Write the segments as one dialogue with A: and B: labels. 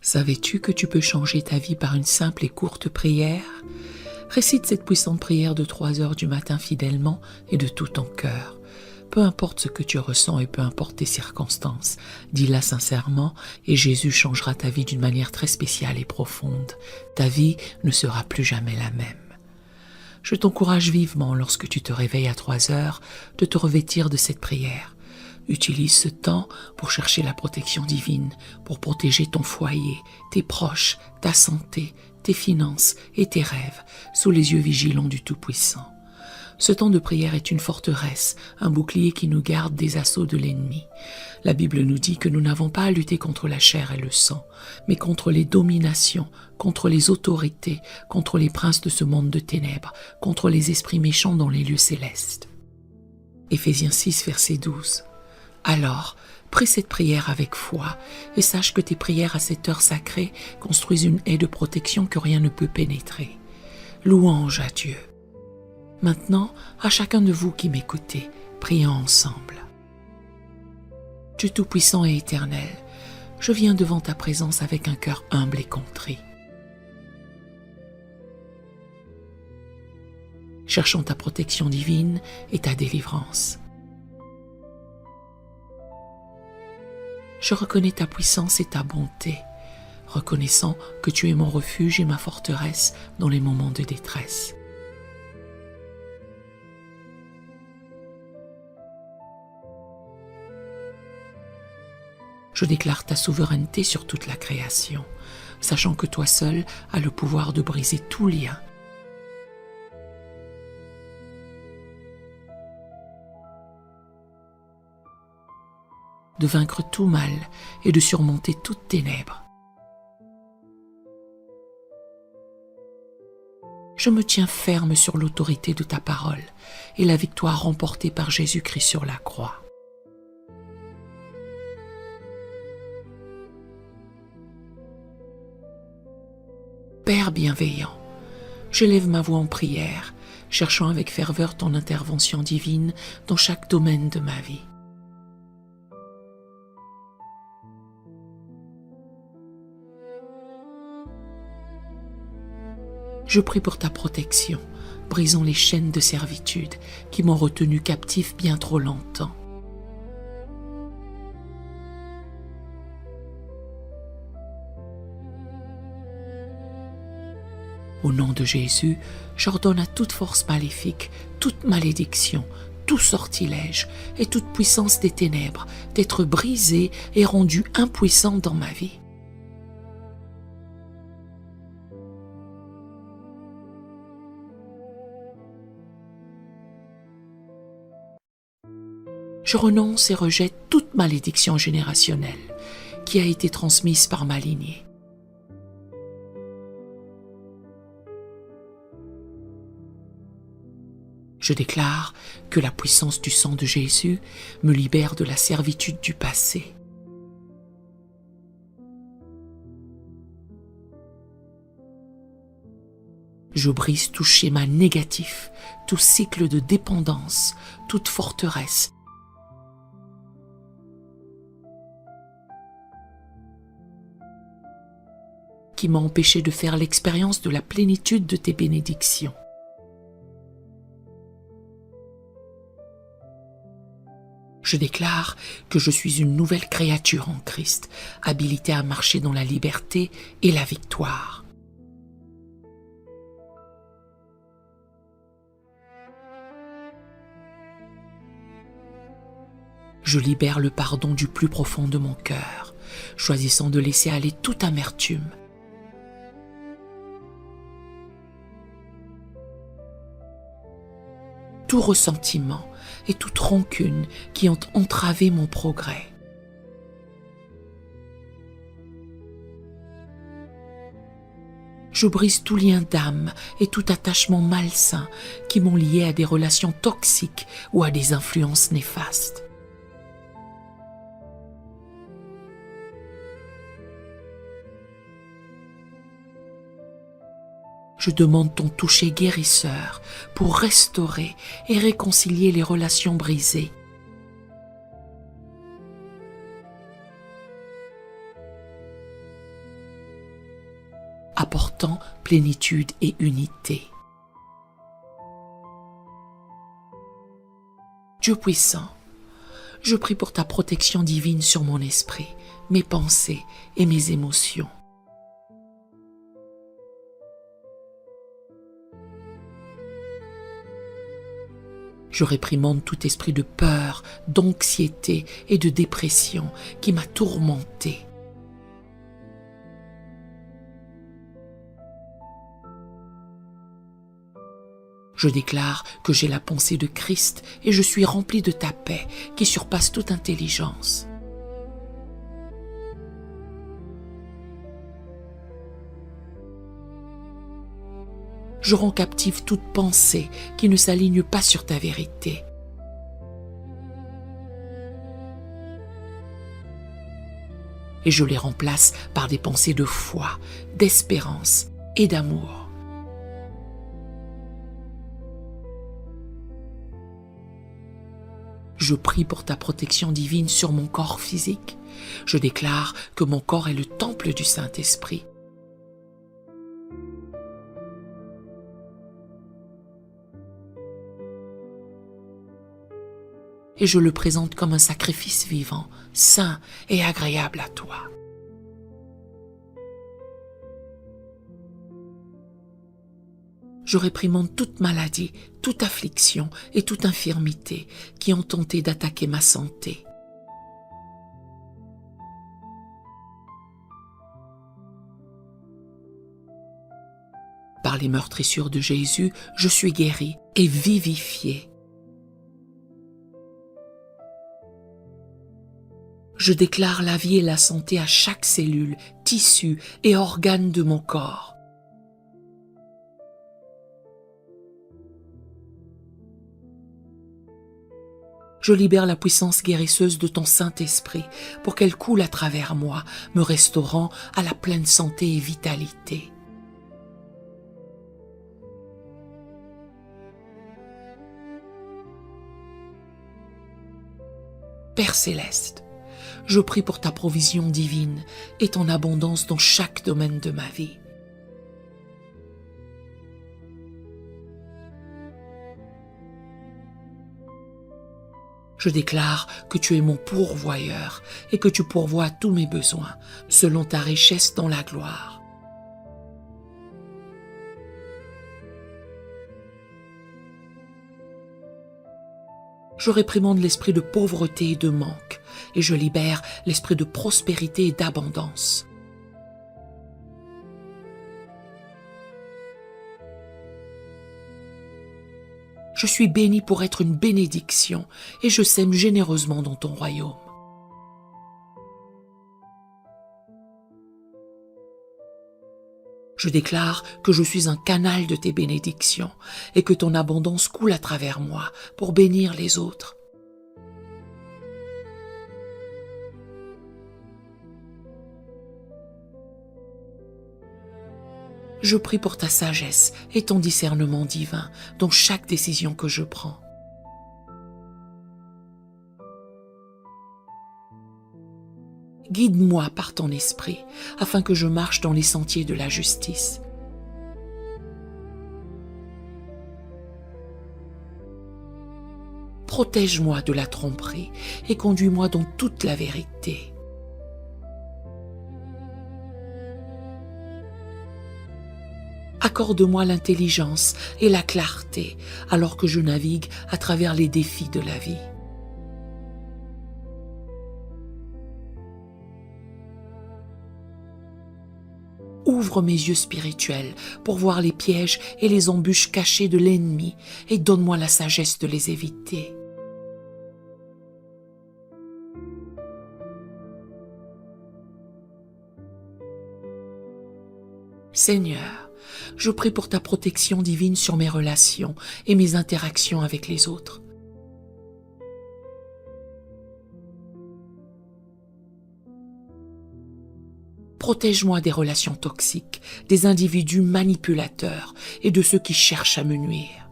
A: Savais-tu que tu peux changer ta vie par une simple et courte prière? Récite cette puissante prière de 3 heures du matin fidèlement et de tout ton cœur. Peu importe ce que tu ressens et peu importe tes circonstances, dis-la sincèrement et Jésus changera ta vie d'une manière très spéciale et profonde. Ta vie ne sera plus jamais la même. Je t'encourage vivement lorsque tu te réveilles à 3 heures de te revêtir de cette prière. Utilise ce temps pour chercher la protection divine, pour protéger ton foyer, tes proches, ta santé, tes finances et tes rêves sous les yeux vigilants du Tout-Puissant. Ce temps de prière est une forteresse, un bouclier qui nous garde des assauts de l'ennemi. La Bible nous dit que nous n'avons pas à lutter contre la chair et le sang, mais contre les dominations, contre les autorités, contre les princes de ce monde de ténèbres, contre les esprits méchants dans les lieux célestes. Éphésiens 6, verset 12. Alors, prie cette prière avec foi et sache que tes prières à cette heure sacrée construisent une haie de protection que rien ne peut pénétrer. Louange à Dieu. Maintenant, à chacun de vous qui m'écoutez, prions ensemble. Dieu Tout-Puissant et Éternel, je viens devant ta présence avec un cœur humble et contrit. Cherchant ta protection divine et ta délivrance. Je reconnais ta puissance et ta bonté, reconnaissant que tu es mon refuge et ma forteresse dans les moments de détresse. Je déclare ta souveraineté sur toute la création, sachant que toi seul as le pouvoir de briser tout lien. De vaincre tout mal et de surmonter toute ténèbres. Je me tiens ferme sur l'autorité de ta parole et la victoire remportée par Jésus-Christ sur la croix. Père bienveillant, j'élève ma voix en prière, cherchant avec ferveur ton intervention divine dans chaque domaine de ma vie. Je prie pour ta protection, brisant les chaînes de servitude qui m'ont retenu captif bien trop longtemps. Au nom de Jésus, j'ordonne à toute force maléfique, toute malédiction, tout sortilège et toute puissance des ténèbres d'être brisée et rendue impuissante dans ma vie. Je renonce et rejette toute malédiction générationnelle qui a été transmise par ma lignée. Je déclare que la puissance du sang de Jésus me libère de la servitude du passé. Je brise tout schéma négatif, tout cycle de dépendance, toute forteresse, qui m'a empêché de faire l'expérience de la plénitude de tes bénédictions. Je déclare que je suis une nouvelle créature en Christ, habilitée à marcher dans la liberté et la victoire. Je libère le pardon du plus profond de mon cœur, choisissant de laisser aller toute amertume, tout ressentiment et toute rancune qui ont entravé mon progrès. Je brise tout lien d'âme et tout attachement malsain qui m'ont lié à des relations toxiques ou à des influences néfastes. Je demande ton toucher guérisseur pour restaurer et réconcilier les relations brisées. apportant plénitude et unité. Dieu puissant, je prie pour ta protection divine sur mon esprit, mes pensées et mes émotions. Je réprimande tout esprit de peur, d'anxiété et de dépression qui m'a tourmenté. Je déclare que j'ai la pensée de Christ et je suis rempli de ta paix qui surpasse toute intelligence. Je rends captive toute pensée qui ne s'aligne pas sur ta vérité. Et je les remplace par des pensées de foi, d'espérance et d'amour. Je prie pour ta protection divine sur mon corps physique. Je déclare que mon corps est le temple du Saint-Esprit. Et je le présente comme un sacrifice vivant, saint et agréable à toi. Je réprimande toute maladie, toute affliction et toute infirmité qui ont tenté d'attaquer ma santé. Par les meurtrissures de Jésus, je suis guéri et vivifié. Je déclare la vie et la santé à chaque cellule, tissu et organe de mon corps. Je libère la puissance guérisseuse de ton Saint-Esprit pour qu'elle coule à travers moi, me restaurant à la pleine santé et vitalité. Père céleste, je prie pour ta provision divine et ton abondance dans chaque domaine de ma vie. Je déclare que tu es mon pourvoyeur et que tu pourvois à tous mes besoins, selon ta richesse dans la gloire. Je réprimande l'esprit de pauvreté et de manque, et je libère l'esprit de prospérité et d'abondance. Je suis béni pour être une bénédiction, et je sème généreusement dans ton royaume. Je déclare que je suis un canal de tes bénédictions et que ton abondance coule à travers moi pour bénir les autres. Je prie pour ta sagesse et ton discernement divin dans chaque décision que je prends. Guide-moi par ton esprit, afin que je marche dans les sentiers de la justice. Protège-moi de la tromperie et conduis-moi dans toute la vérité. Accorde-moi l'intelligence et la clarté alors que je navigue à travers les défis de la vie. Ouvre mes yeux spirituels pour voir les pièges et les embûches cachées de l'ennemi et donne-moi la sagesse de les éviter. Seigneur, je prie pour ta protection divine sur mes relations et mes interactions avec les autres. Protège-moi des relations toxiques, des individus manipulateurs et de ceux qui cherchent à me nuire.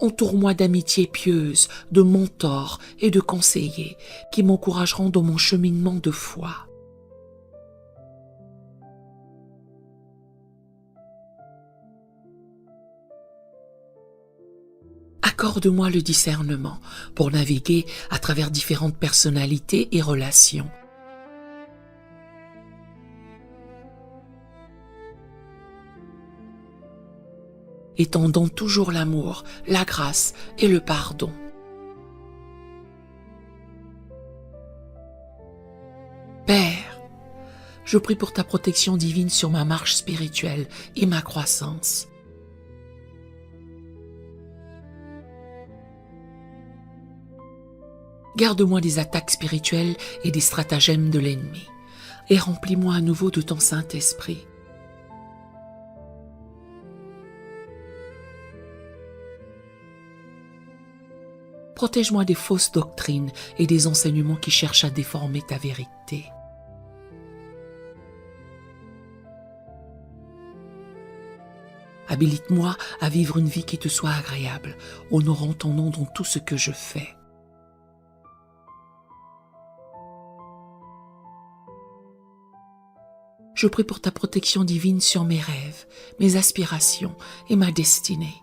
A: Entoure-moi d'amitiés pieuses, de mentors et de conseillers qui m'encourageront dans mon cheminement de foi. Accorde-moi le discernement pour naviguer à travers différentes personnalités et relations. Étendons toujours l'amour, la grâce et le pardon. Père, je prie pour ta protection divine sur ma marche spirituelle et ma croissance. Garde-moi des attaques spirituelles et des stratagèmes de l'ennemi, et remplis-moi à nouveau de ton Saint-Esprit. Protège-moi des fausses doctrines et des enseignements qui cherchent à déformer ta vérité. Habilite-moi à vivre une vie qui te soit agréable, honorant ton nom dans tout ce que je fais. Je prie pour ta protection divine sur mes rêves, mes aspirations et ma destinée.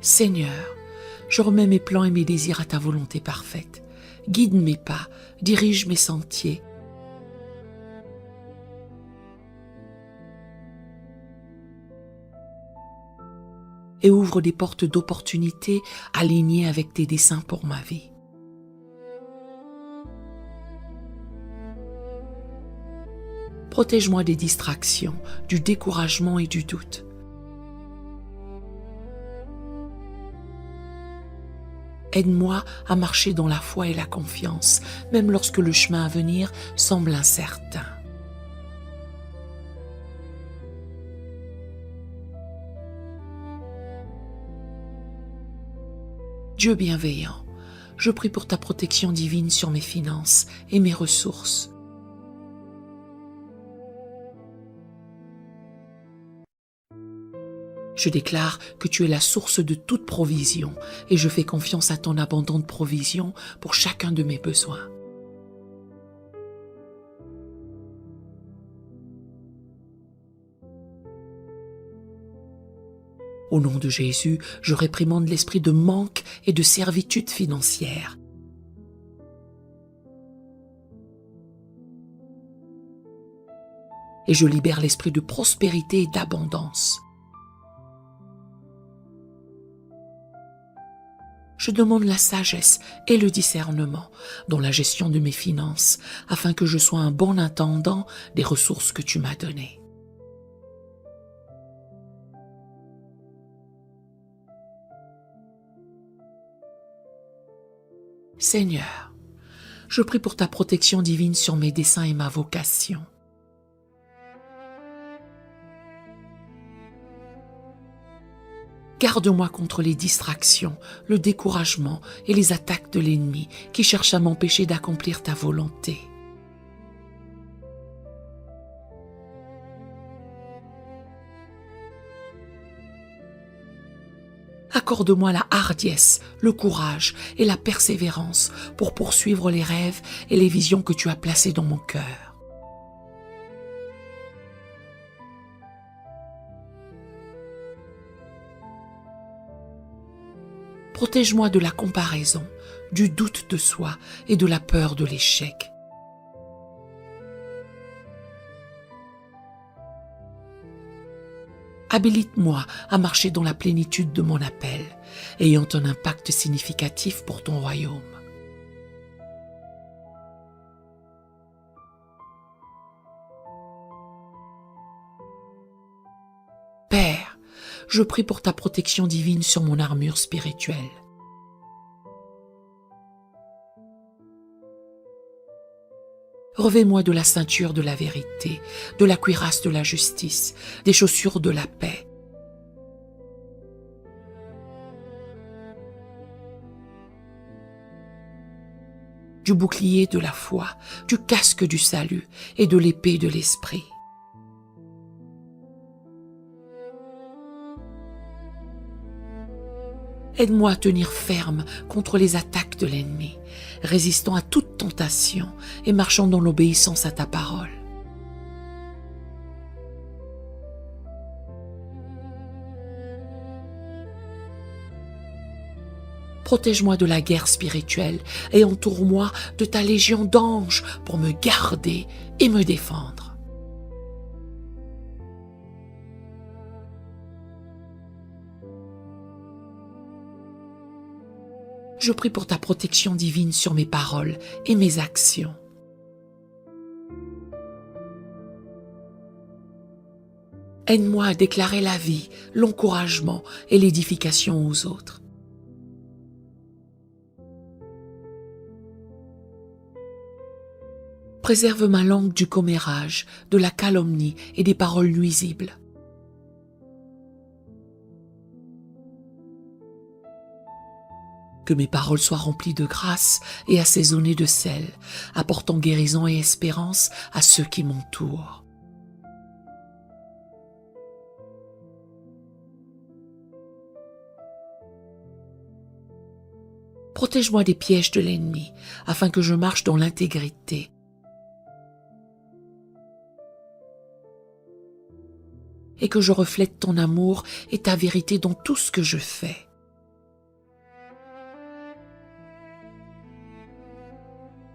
A: Seigneur, je remets mes plans et mes désirs à ta volonté parfaite. Guide mes pas, dirige mes sentiers. Et ouvre des portes d'opportunités alignées avec tes desseins pour ma vie. Protège-moi des distractions, du découragement et du doute. Aide-moi à marcher dans la foi et la confiance, même lorsque le chemin à venir semble incertain. Dieu bienveillant, je prie pour ta protection divine sur mes finances et mes ressources. Je déclare que tu es la source de toute provision et je fais confiance à ton abondante provision pour chacun de mes besoins. Au nom de Jésus, je réprimande l'esprit de manque et de servitude financière. Et je libère l'esprit de prospérité et d'abondance. Je demande la sagesse et le discernement dans la gestion de mes finances, afin que je sois un bon intendant des ressources que tu m'as données. Seigneur, je prie pour ta protection divine sur mes desseins et ma vocation. Garde-moi contre les distractions, le découragement et les attaques de l'ennemi qui cherchent à m'empêcher d'accomplir ta volonté. Accorde-moi la hardiesse, le courage et la persévérance pour poursuivre les rêves et les visions que tu as placées dans mon cœur. Protège-moi de la comparaison, du doute de soi et de la peur de l'échec. Habilite-moi à marcher dans la plénitude de mon appel, ayant un impact significatif pour ton royaume. Père, je prie pour ta protection divine sur mon armure spirituelle. Revêt-moi de la ceinture de la vérité, de la cuirasse de la justice, des chaussures de la paix. Du bouclier de la foi, du casque du salut et de l'épée de l'esprit. Aide-moi à tenir ferme contre les attaques de l'ennemi, résistant à toute tentation et marchant dans l'obéissance à ta parole. Protège-moi de la guerre spirituelle et entoure-moi de ta légion d'anges pour me garder et me défendre. Je prie pour ta protection divine sur mes paroles et mes actions. Aide-moi à déclarer la vie, l'encouragement et l'édification aux autres. Préserve ma langue du commérage, de la calomnie et des paroles nuisibles. Que mes paroles soient remplies de grâce et assaisonnées de sel, apportant guérison et espérance à ceux qui m'entourent. Protège-moi des pièges de l'ennemi, afin que je marche dans l'intégrité. Et que je reflète ton amour et ta vérité dans tout ce que je fais.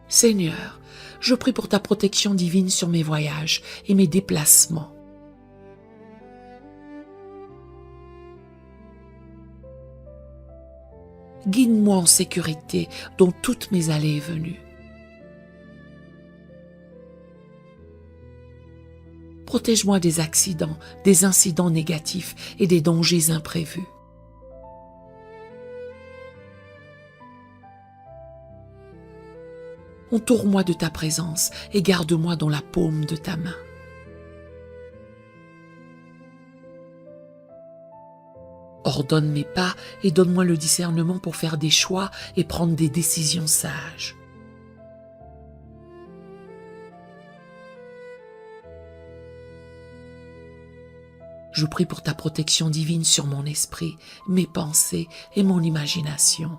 A: Seigneur, je prie pour ta protection divine sur mes voyages et mes déplacements. Guide-moi en sécurité dans toutes mes allées et venues. Protège-moi des accidents, des incidents négatifs et des dangers imprévus. Entoure-moi de ta présence et garde-moi dans la paume de ta main. Ordonne mes pas et donne-moi le discernement pour faire des choix et prendre des décisions sages. Je prie pour ta protection divine sur mon esprit, mes pensées et mon imagination.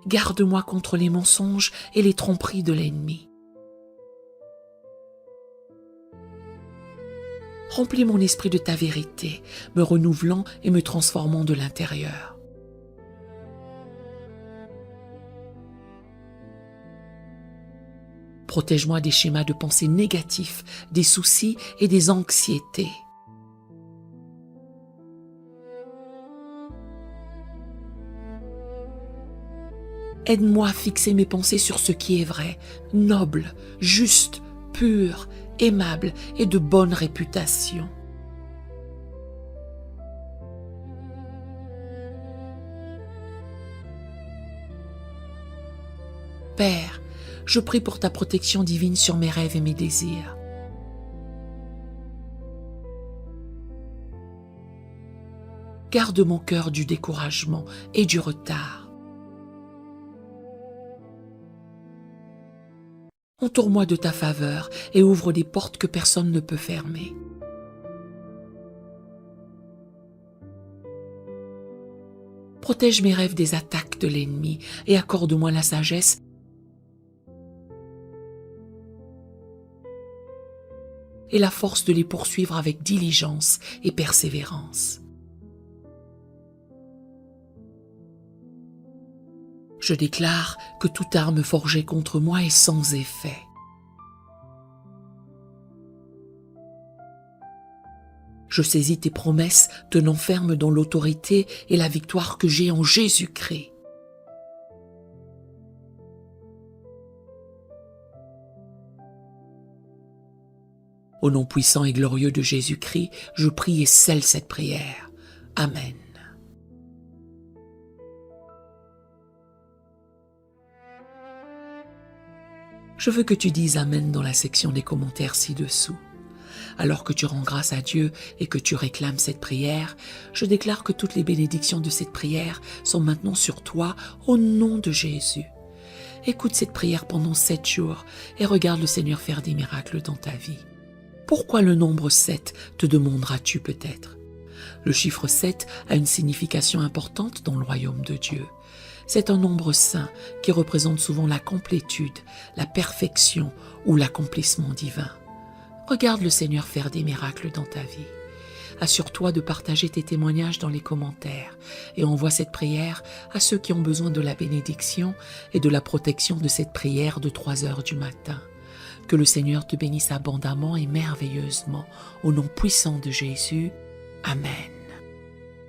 A: Garde-moi contre les mensonges et les tromperies de l'ennemi. Remplis mon esprit de ta vérité, me renouvelant et me transformant de l'intérieur. Protège-moi des schémas de pensée négatifs, des soucis et des anxiétés. Aide-moi à fixer mes pensées sur ce qui est vrai, noble, juste, pur, aimable et de bonne réputation. Père, je prie pour ta protection divine sur mes rêves et mes désirs. Garde mon cœur du découragement et du retard. Entoure-moi de ta faveur et ouvre des portes que personne ne peut fermer. Protège mes rêves des attaques de l'ennemi et accorde-moi la sagesse et la force de les poursuivre avec diligence et persévérance. Je déclare que toute arme forgée contre moi est sans effet. Je saisis tes promesses tenant ferme dans l'autorité et la victoire que j'ai en Jésus-Christ. Au nom puissant et glorieux de Jésus-Christ, je prie et scelle cette prière. Amen. Je veux que tu dises Amen dans la section des commentaires ci-dessous. Alors que tu rends grâce à Dieu et que tu réclames cette prière, je déclare que toutes les bénédictions de cette prière sont maintenant sur toi au nom de Jésus. Écoute cette prière pendant 7 jours et regarde le Seigneur faire des miracles dans ta vie. Pourquoi le nombre 7, te demanderas-tu peut-être? Le chiffre 7 a une signification importante dans le royaume de Dieu. C'est un nombre saint qui représente souvent la complétude, la perfection ou l'accomplissement divin. Regarde le Seigneur faire des miracles dans ta vie. Assure-toi de partager tes témoignages dans les commentaires et envoie cette prière à ceux qui ont besoin de la bénédiction et de la protection de cette prière de 3 heures du matin. Que le Seigneur te bénisse abondamment et merveilleusement au nom puissant de Jésus. Amen.